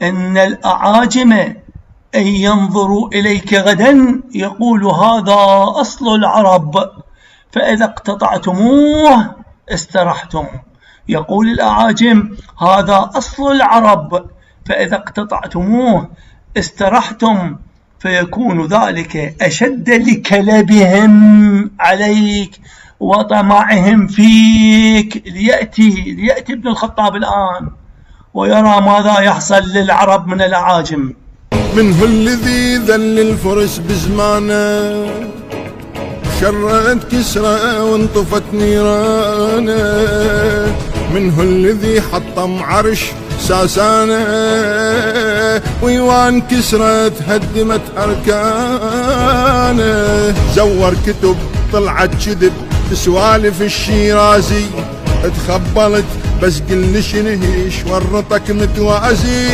إن الأعاجم أن ينظروا إليك غدا يقول هذا أصل العرب، فإذا اقتطعتموه استرحتم. يقول الأعاجم هذا أصل العرب، فإذا اقتطعتموه استرحتم، فيكون ذلك أشد لكلبهم عليك وطمعهم فيك. ليأتي ابن الخطاب الآن ويرى ماذا يحصل للعرب من الأعاجم. منه الذي ذل الفرس بزمانه، شرت كسرى وانطفت نيرانه. منه الذي حطم عرش ساسانه، ويوان كسرى تهدمت أركانه. زور كتب طلعت كذب بسوالف الشيرازي، اتخبلت بس قل شنهيش ورطك متوازي.